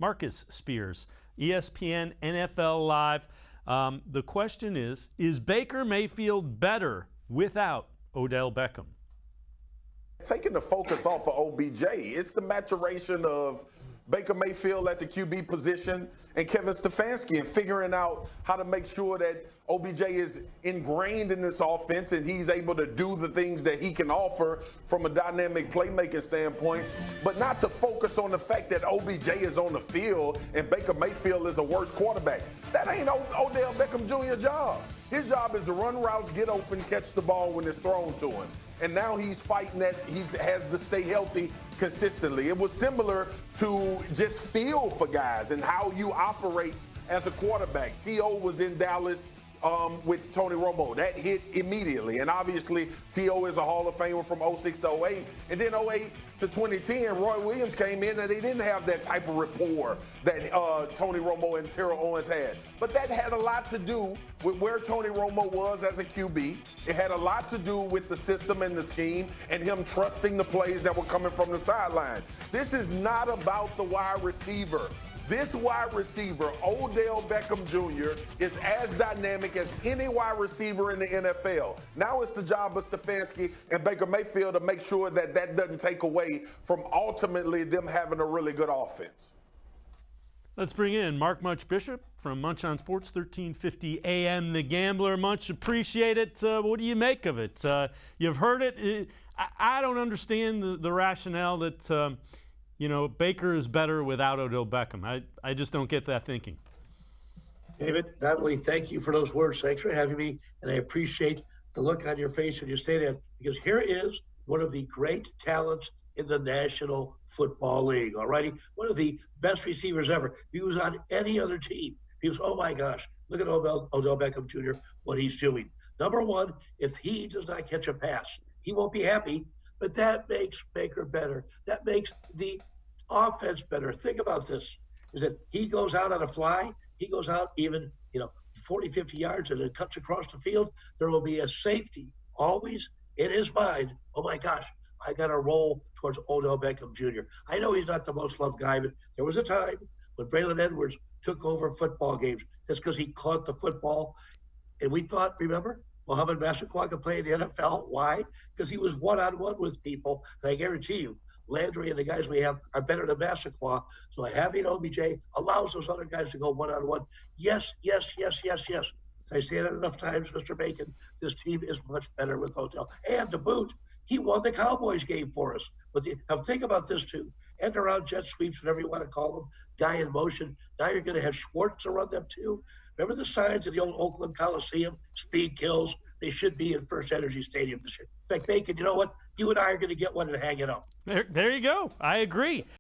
Marcus Spears, ESPN NFL Live. The question is Baker Mayfield better without Odell Beckham? Taking the focus off of OBJ, it's the maturation of Baker Mayfield at the QB position and Kevin Stefanski and figuring out how to make sure that OBJ is ingrained in this offense and he's able to do the things that he can offer from a dynamic playmaking standpoint, but not to focus on the fact that OBJ is on the field and Baker Mayfield is a worse quarterback. That ain't Odell Beckham Jr. job. His job is to run routes, get open, catch the ball when it's thrown to him. And now he's fighting that he has to stay healthy consistently. It was similar to just feel for guys and how you operate as a quarterback. T.O. was in Dallas with Tony Romo. That hit immediately. And obviously, T.O. is a Hall of Famer from 06 to 08. And then 08 to 2010, Roy Williams came in and they didn't have that type of rapport that Tony Romo and Terrell Owens had. But that had a lot to do with where Tony Romo was as a QB. It had a lot to do with the system and the scheme and him trusting the plays that were coming from the sideline. This is not about the wide receiver. This wide receiver, Odell Beckham Jr., is as dynamic as any wide receiver in the NFL. Now it's the job of Stefanski and Baker Mayfield to make sure that that doesn't take away from ultimately them having a really good offense. Let's bring in Mark Munch Bishop from Munch on Sports, 1350 AM. The Gambler. Munch, appreciate it. What do you make of it? You've heard it. I don't understand the rationale that Baker is better without Odell Beckham. I just don't get that thinking. David, not only thank you for those words, thanks for having me, and I appreciate the look on your face when you say that, because here is one of the great talents in the National Football League, all righty? One of the best receivers ever. If he was on any other team, he was, oh my gosh, look at Odell Beckham Jr., what he's doing. Number one, if he does not catch a pass, he won't be happy, but that makes Baker better. That makes the offense better. Think about this, is that he goes out on a fly, he goes out even, 40, 50 yards and it cuts across the field. There will be a safety always in his mind. Oh my gosh, I got to roll towards Odell Beckham Jr. I know he's not the most loved guy, but there was a time when Braylon Edwards took over football games. That's because he caught the football. And we thought, remember, Mohamed Massaquoi could play in the NFL. Why? Because he was one-on-one with people. And I guarantee you, Landry and the guys we have are better than Massaquoi. So having OBJ allows those other guys to go one-on-one. Yes, yes, yes, yes, yes. I say that enough times, Mr. Bacon. This team is much better with Odell. And to boot, he won the Cowboys game for us. But now think about this too. End around jet sweeps, whatever you want to call them, guy in motion. Now you're going to have Schwartz to run them too. Remember the signs of the old Oakland Coliseum? Speed kills. They should be in First Energy Stadium this year. In fact, Bacon, you know what? You and I are going to get one and hang it up. There you go. I agree.